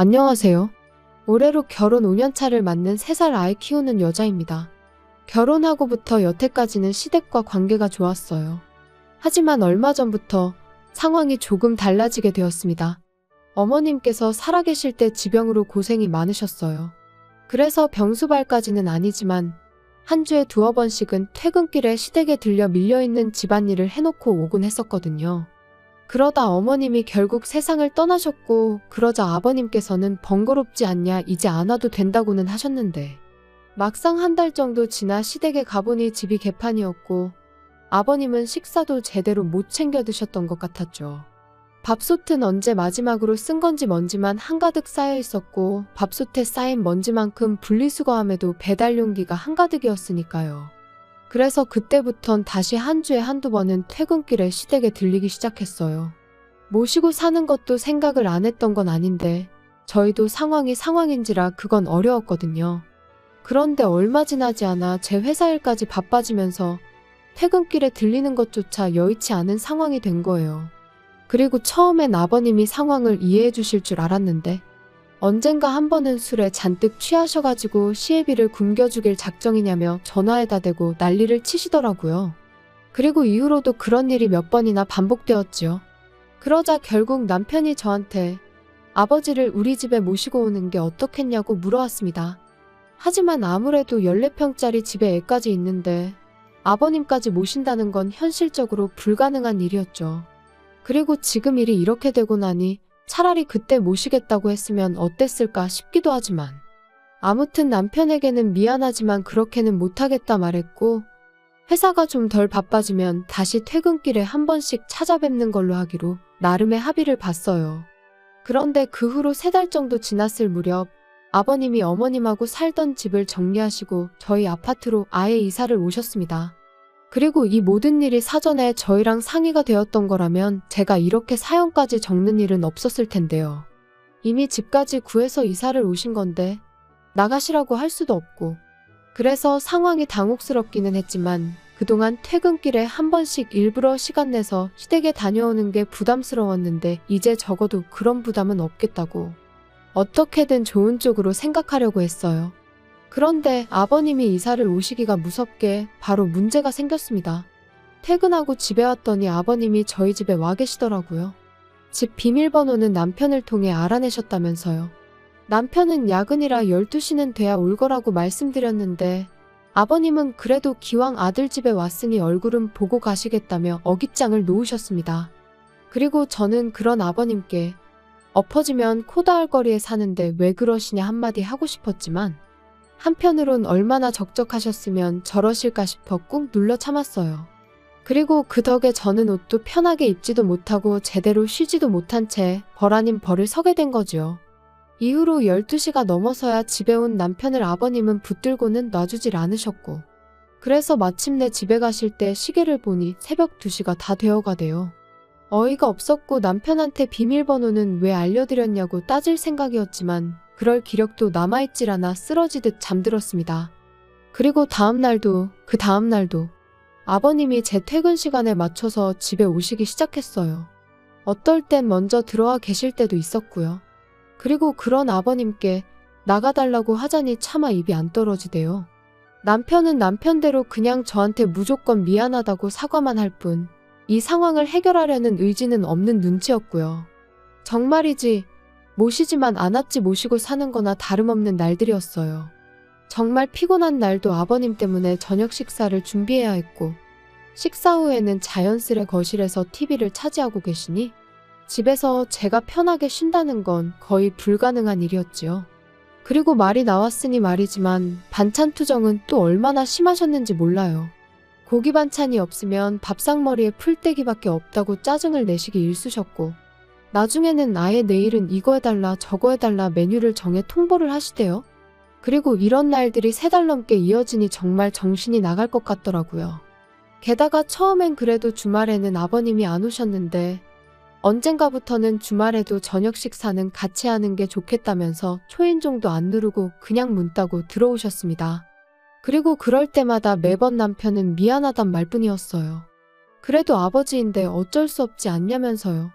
안녕하세요. 올해로 결혼 5년 차를 맞는 3살 아이 키우는 여자입니다. 결혼하고부터 여태까지는 시댁과 관계가 좋았어요. 하지만 얼마 전부터 상황이 조금 달라지게 되었습니다. 어머님께서 살아계실 때 지병으로 고생이 많으셨어요. 그래서 병수발까지는 아니지만 한 주에 2-번씩은 퇴근길에 시댁에 들려 밀려있는 집안일을 해놓고 오곤 했었거든요. 그러다 어머님이 결국 세상을 떠나셨고, 그러자 아버님께서는 번거롭지 않냐, 이제 안 와도 된다고는 하셨는데, 막상 한 달 정도 지나 시댁에 가보니 집이 개판이었고 아버님은 식사도 제대로 못 챙겨 드셨던 것 같았죠. 밥솥은 언제 마지막으로 쓴 건지 먼지만 한가득 쌓여 있었고, 밥솥에 쌓인 먼지만큼 분리수거함에도 배달 용기가 한가득이었으니까요. 그래서 그때부턴 다시 한 주에 1-2번은 퇴근길에 시댁에 들리기 시작했어요. 모시고 사는 것도 생각을 안 했던 건 아닌데 저희도 상황이 상황인지라 그건 어려웠거든요. 그런데 얼마 지나지 않아 제 회사 일까지 바빠지면서 퇴근길에 들리는 것조차 여의치 않은 상황이 된 거예요. 그리고 처음엔 아버님이 상황을 이해해 주실 줄 알았는데 언젠가 한 번은 술에 잔뜩 취하셔가지고 시애비를 굶겨주길 작정이냐며 전화에다 대고 난리를 치시더라고요. 그리고 이후로도 그런 일이 몇 번이나 반복되었지요. 그러자 결국 남편이 저한테 아버지를 우리 집에 모시고 오는 게 어떻겠냐고 물어왔습니다. 하지만 아무래도 14평짜리 집에 애까지 있는데 아버님까지 모신다는 건 현실적으로 불가능한 일이었죠. 그리고 지금 일이 이렇게 되고 나니 차라리 그때 모시겠다고 했으면 어땠을까 싶기도 하지만, 아무튼 남편에게는 미안하지만 그렇게는 못하겠다 말했고, 회사가 좀 덜 바빠지면 다시 퇴근길에 1번씩 찾아뵙는 걸로 하기로 나름의 합의를 봤어요. 그런데 그 후로 3달 정도 지났을 무렵 아버님이 어머님하고 살던 집을 정리하시고 저희 아파트로 아예 이사를 오셨습니다. 그리고 이 모든 일이 사전에 저희랑 상의가 되었던 거라면 제가 이렇게 사연까지 적는 일은 없었을 텐데요. 이미 집까지 구해서 이사를 오신 건데 나가시라고 할 수도 없고, 그래서 상황이 당혹스럽기는 했지만 그동안 퇴근길에 1번씩 일부러 시간 내서 시댁에 다녀오는 게 부담스러웠는데 이제 적어도 그런 부담은 없겠다고 어떻게든 좋은 쪽으로 생각하려고 했어요. 그런데 아버님이 이사를 오시기가 무섭게 바로 문제가 생겼습니다. 퇴근하고 집에 왔더니 아버님이 저희 집에 와 계시더라고요. 집 비밀번호는 남편을 통해 알아내셨다면서요. 남편은 야근이라 12시는 돼야 올 거라고 말씀드렸는데 아버님은 그래도 기왕 아들 집에 왔으니 얼굴은 보고 가시겠다며 어깃장을 놓으셨습니다. 그리고 저는 그런 아버님께 엎어지면 코 닿을 거리에 사는데 왜 그러시냐 한마디 하고 싶었지만 한편으론 얼마나 적적하셨으면 저러실까 싶어 꾹 눌러 참았어요. 그리고 그 덕에 저는 옷도 편하게 입지도 못하고 제대로 쉬지도 못한 채 벌 아닌 벌을 서게 된 거지요. 이후로 12시가 넘어서야 집에 온 남편을 아버님은 붙들고는 놔주질 않으셨고, 그래서 마침내 집에 가실 때 시계를 보니 새벽 2시가 다 되어가대요. 어이가 없었고 남편한테 비밀번호는 왜 알려드렸냐고 따질 생각이었지만 그럴 기력도 남아있질 않아 쓰러지듯 잠들었습니다. 그리고 그 다음날도 아버님이 제 퇴근 시간에 맞춰서 집에 오시기 시작했어요. 어떨 땐 먼저 들어와 계실 때도 있었고요. 그리고 그런 아버님께 나가달라고 하자니 차마 입이 안 떨어지대요. 남편은 남편대로 그냥 저한테 무조건 미안하다고 사과만 할 뿐, 이 상황을 해결하려는 의지는 없는 눈치였고요. 정말이지 모시지만 않았지 모시고 사는 거나 다름없는 날들이었어요. 정말 피곤한 날도 아버님 때문에 저녁 식사를 준비해야 했고, 식사 후에는 자연스레 거실에서 TV를 차지하고 계시니 집에서 제가 편하게 쉰다는 건 거의 불가능한 일이었지요. 그리고 말이 나왔으니 말이지만 반찬 투정은 또 얼마나 심하셨는지 몰라요. 고기 반찬이 없으면 밥상머리에 풀떼기밖에 없다고 짜증을 내시기 일쑤셨고, 나중에는 아예 내일은 이거 해달라 저거 해달라 메뉴를 정해 통보를 하시대요. 그리고 이런 날들이 3달 넘게 이어지니 정말 정신이 나갈 것 같더라고요. 게다가 처음엔 그래도 주말에는 아버님이 안 오셨는데 언젠가부터는 주말에도 저녁 식사는 같이 하는 게 좋겠다면서 초인종도 안 누르고 그냥 문 따고 들어오셨습니다. 그리고 그럴 때마다 매번 남편은 미안하단 말뿐이었어요. 그래도 아버지인데 어쩔 수 없지 않냐면서요.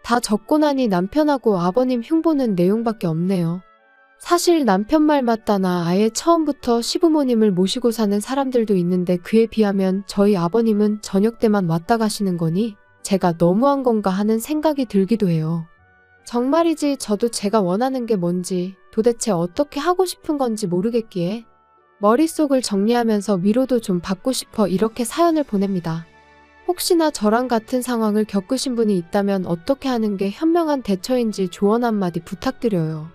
다 적고 나니 남편하고 아버님 흉보는 내용밖에 없네요. 사실 남편 말 맞다나 아예 처음부터 시부모님을 모시고 사는 사람들도 있는데 그에 비하면 저희 아버님은 저녁 때만 왔다 가시는 거니 제가 너무한 건가 하는 생각이 들기도 해요. 정말이지 저도 제가 원하는 게 뭔지 도대체 어떻게 하고 싶은 건지 모르겠기에 머릿속을 정리하면서 위로도 좀 받고 싶어 이렇게 사연을 보냅니다. 혹시나 저랑 같은 상황을 겪으신 분이 있다면 어떻게 하는 게 현명한 대처인지 조언 한마디 부탁드려요.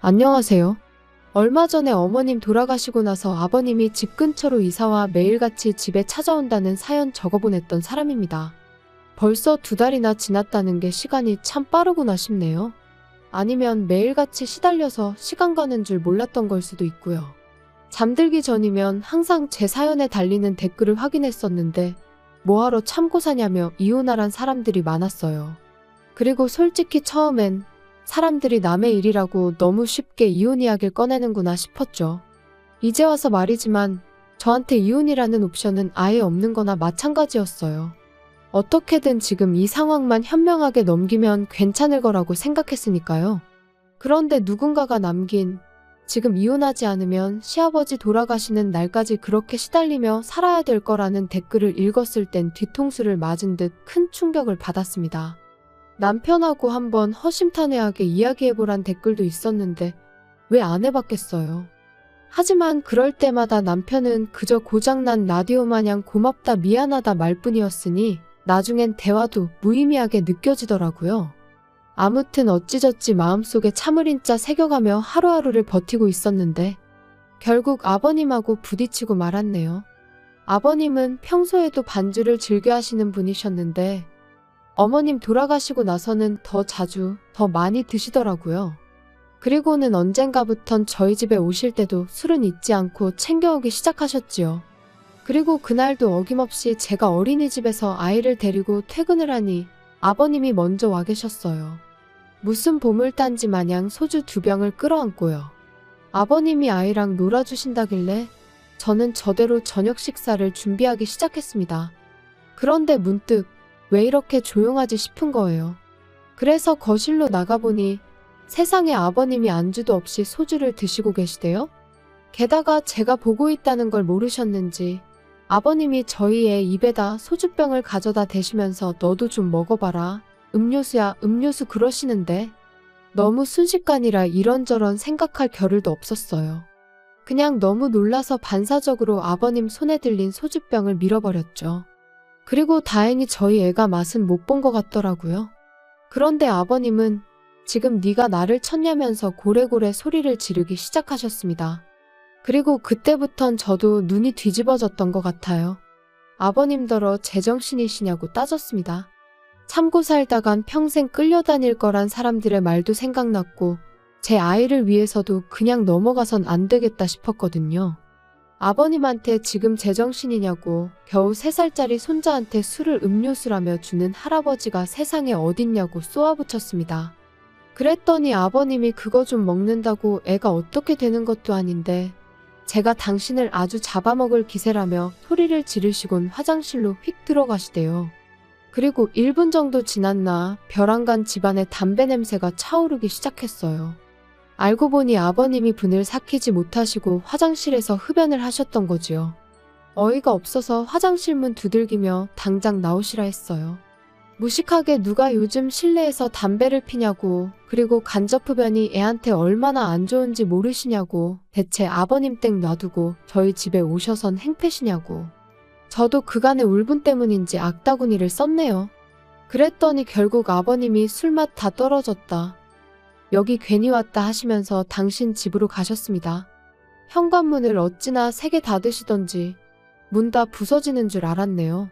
안녕하세요. 얼마 전에 어머님 돌아가시고 나서 아버님이 집 근처로 이사와 매일같이 집에 찾아온다는 사연 적어보냈던 사람입니다. 벌써 2달이나 지났다는 게 시간이 참 빠르구나 싶네요. 아니면 매일같이 시달려서 시간 가는 줄 몰랐던 걸 수도 있고요. 잠들기 전이면 항상 제 사연에 달리는 댓글을 확인했었는데 뭐하러 참고 사냐며 이혼하란 사람들이 많았어요. 그리고 솔직히 처음엔 사람들이 남의 일이라고 너무 쉽게 이혼 이야기를 꺼내는구나 싶었죠. 이제 와서 말이지만 저한테 이혼이라는 옵션은 아예 없는 거나 마찬가지였어요. 어떻게든 지금 이 상황만 현명하게 넘기면 괜찮을 거라고 생각했으니까요. 그런데 누군가가 남긴 지금 이혼하지 않으면 시아버지 돌아가시는 날까지 그렇게 시달리며 살아야 될 거라는 댓글을 읽었을 땐 뒤통수를 맞은 듯 큰 충격을 받았습니다. 남편하고 한번 허심탄회하게 이야기해보란 댓글도 있었는데 왜 안 해봤겠어요. 하지만 그럴 때마다 남편은 그저 고장난 라디오 마냥 고맙다 미안하다 말뿐이었으니 나중엔 대화도 무의미하게 느껴지더라고요. 아무튼 어찌저찌 마음속에 참을인자 새겨가며 하루하루를 버티고 있었는데 결국 아버님하고 부딪히고 말았네요. 아버님은 평소에도 반주를 즐겨 하시는 분이셨는데 어머님 돌아가시고 나서는 더 자주, 더 많이 드시더라고요. 그리고는 언젠가부턴 저희 집에 오실 때도 술은 잊지 않고 챙겨오기 시작하셨지요. 그리고 그날도 어김없이 제가 어린이집에서 아이를 데리고 퇴근을 하니 아버님이 먼저 와 계셨어요. 무슨 보물단지 마냥 소주 2병을 끌어안고요. 아버님이 아이랑 놀아주신다길래 저는 저대로 저녁 식사를 준비하기 시작했습니다. 그런데 문득 왜 이렇게 조용하지 싶은 거예요. 그래서 거실로 나가보니 세상에 아버님이 안주도 없이 소주를 드시고 계시대요. 게다가 제가 보고 있다는 걸 모르셨는지 아버님이 저희 애 입에다 소주병을 가져다 대시면서 너도 좀 먹어봐라. 음료수야 음료수 그러시는데 너무 순식간이라 이런저런 생각할 겨를도 없었어요. 그냥 너무 놀라서 반사적으로 아버님 손에 들린 소주병을 밀어버렸죠. 그리고 다행히 저희 애가 맛은 못 본 것 같더라고요. 그런데 아버님은 지금 네가 나를 쳤냐면서 고래고래 소리를 지르기 시작하셨습니다. 그리고 그때부턴 저도 눈이 뒤집어졌던 것 같아요. 아버님더러 제정신이시냐고 따졌습니다. 참고 살다간 평생 끌려다닐 거란 사람들의 말도 생각났고 제 아이를 위해서도 그냥 넘어가선 안 되겠다 싶었거든요. 아버님한테 지금 제정신이냐고 겨우 3살짜리 손자한테 술을 음료수라며 주는 할아버지가 세상에 어딨냐고 쏘아붙였습니다. 그랬더니 아버님이 그거 좀 먹는다고 애가 어떻게 되는 것도 아닌데 제가 당신을 아주 잡아먹을 기세라며 소리를 지르시곤 화장실로 휙 들어가시대요. 그리고 1분 정도 지났나 벼랑간 집안에 담배 냄새가 차오르기 시작했어요. 알고 보니 아버님이 분을 삭히지 못하시고 화장실에서 흡연을 하셨던 거지요. 어이가 없어서 화장실 문 두들기며 당장 나오시라 했어요. 무식하게 누가 요즘 실내에서 담배를 피냐고, 그리고 간접 흡연이 애한테 얼마나 안 좋은지 모르시냐고, 대체 아버님 땡 놔두고 저희 집에 오셔선 행패시냐고. 저도 그간의 울분 때문인지 악다구니를 썼네요. 그랬더니 결국 아버님이 술맛 다 떨어졌다. 여기 괜히 왔다 하시면서 당신 집으로 가셨습니다. 현관문을 어찌나 3개 닫으시던지 문 다 부서지는 줄 알았네요.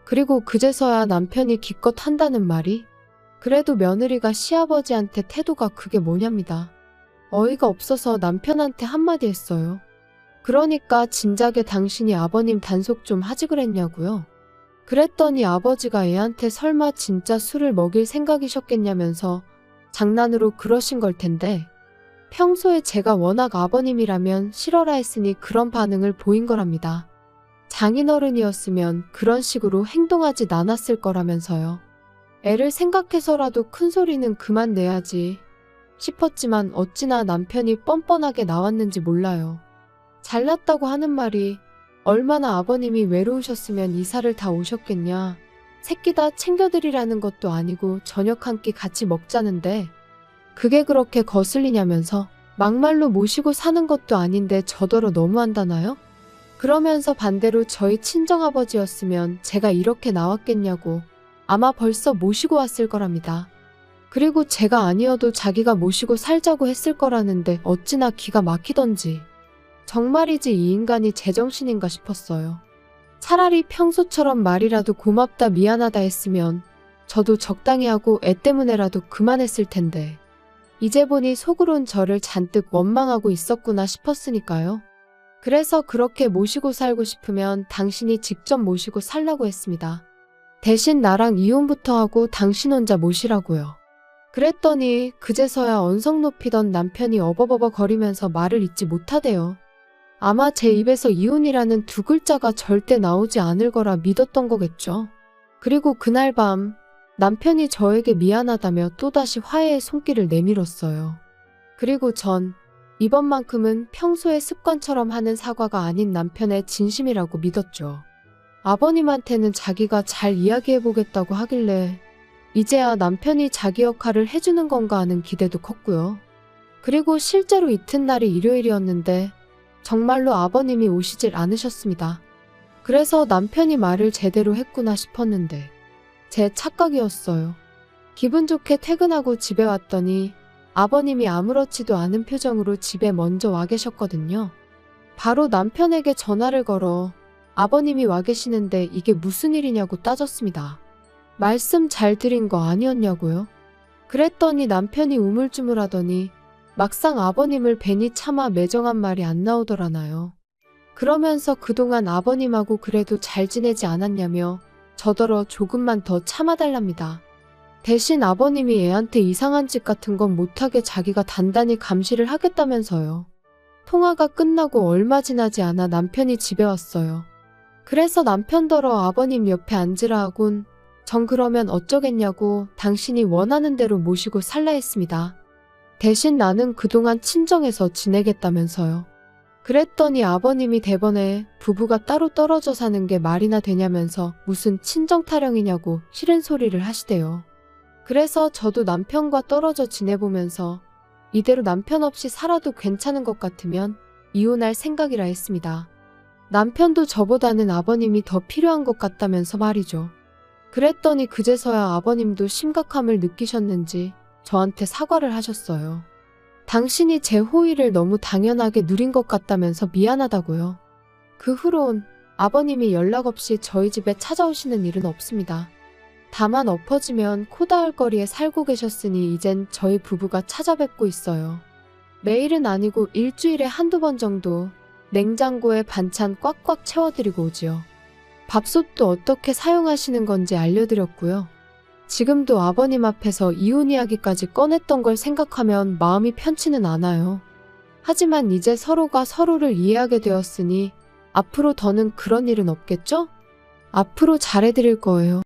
그리고 그제서야 남편이 기껏 한다는 말이 그래도 며느리가 시아버지한테 태도가 그게 뭐냐입니다. 어이가 없어서 남편한테 한마디 했어요. 그러니까 진작에 당신이 아버님 단속 좀 하지 그랬냐고요. 그랬더니 아버지가 애한테 설마 진짜 술을 먹일 생각이셨겠냐면서 장난으로 그러신 걸 텐데 평소에 제가 워낙 아버님이라면 싫어라 했으니 그런 반응을 보인 거랍니다. 장인어른이었으면 그런 식으로 행동하지 않았을 거라면서요. 애를 생각해서라도 큰 소리는 그만 내야지 싶었지만 어찌나 남편이 뻔뻔하게 나왔는지 몰라요. 잘났다고 하는 말이 얼마나 아버님이 외로우셨으면 이사를 다 오셨겠냐. 새끼 다 챙겨드리라는 것도 아니고 저녁 한 끼 같이 먹자는데 그게 그렇게 거슬리냐면서 막말로 모시고 사는 것도 아닌데 저더러 너무한다나요? 그러면서 반대로 저희 친정아버지였으면 제가 이렇게 나왔겠냐고 아마 벌써 모시고 왔을 거랍니다. 그리고 제가 아니어도 자기가 모시고 살자고 했을 거라는데 어찌나 기가 막히던지. 정말이지 이 인간이 제정신인가 싶었어요. 차라리 평소처럼 말이라도 고맙다 미안하다 했으면 저도 적당히 하고 애 때문에라도 그만했을 텐데. 이제 보니 속으론 저를 잔뜩 원망하고 있었구나 싶었으니까요. 그래서 그렇게 모시고 살고 싶으면 당신이 직접 모시고 살라고 했습니다. 대신 나랑 이혼부터 하고 당신 혼자 모시라고요. 그랬더니 그제서야 언성 높이던 남편이 어버버버 거리면서 말을 잇지 못하대요. 아마 제 입에서 이혼이라는 두 글자가 절대 나오지 않을 거라 믿었던 거겠죠. 그리고 그날 밤 남편이 저에게 미안하다며 또다시 화해의 손길을 내밀었어요. 그리고 전 이번만큼은 평소의 습관처럼 하는 사과가 아닌 남편의 진심이라고 믿었죠. 아버님한테는 자기가 잘 이야기해보겠다고 하길래 이제야 남편이 자기 역할을 해주는 건가 하는 기대도 컸고요. 그리고 실제로 이튿날이 일요일이었는데 정말로 아버님이 오시질 않으셨습니다. 그래서 남편이 말을 제대로 했구나 싶었는데 제 착각이었어요. 기분 좋게 퇴근하고 집에 왔더니 아버님이 아무렇지도 않은 표정으로 집에 먼저 와 계셨거든요. 바로 남편에게 전화를 걸어 아버님이 와 계시는데 이게 무슨 일이냐고 따졌습니다. 말씀 잘 드린 거 아니었냐고요? 그랬더니 남편이 우물쭈물하더니 막상 아버님을 뵈니 차마 매정한 말이 안 나오더라나요. 그러면서 그동안 아버님하고 그래도 잘 지내지 않았냐며 저더러 조금만 더 참아달랍니다. 대신 아버님이 애한테 이상한 짓 같은 건 못하게 자기가 단단히 감시를 하겠다면서요. 통화가 끝나고 얼마 지나지 않아 남편이 집에 왔어요. 그래서 남편더러 아버님 옆에 앉으라 하곤 전 그러면 어쩌겠냐고 당신이 원하는 대로 모시고 살라 했습니다. 대신 나는 그동안 친정에서 지내겠다면서요. 그랬더니 아버님이 대번에 부부가 따로 떨어져 사는 게 말이나 되냐면서 무슨 친정 타령이냐고 싫은 소리를 하시대요. 그래서 저도 남편과 떨어져 지내보면서 이대로 남편 없이 살아도 괜찮은 것 같으면 이혼할 생각이라 했습니다. 남편도 저보다는 아버님이 더 필요한 것 같다면서 말이죠. 그랬더니 그제서야 아버님도 심각함을 느끼셨는지 저한테 사과를 하셨어요. 당신이 제 호의를 너무 당연하게 누린 것 같다면서 미안하다고요. 그 후론 아버님이 연락 없이 저희 집에 찾아오시는 일은 없습니다. 다만 엎어지면 코 닿을 거리에 살고 계셨으니 이젠 저희 부부가 찾아뵙고 있어요. 매일은 아니고 일주일에 한두 번 정도 냉장고에 반찬 꽉꽉 채워드리고 오지요. 밥솥도 어떻게 사용하시는 건지 알려드렸고요. 지금도 아버님 앞에서 이혼 이야기까지 꺼냈던 걸 생각하면 마음이 편치는 않아요. 하지만 이제 서로가 서로를 이해하게 되었으니 앞으로 더는 그런 일은 없겠죠? 앞으로 잘해드릴 거예요.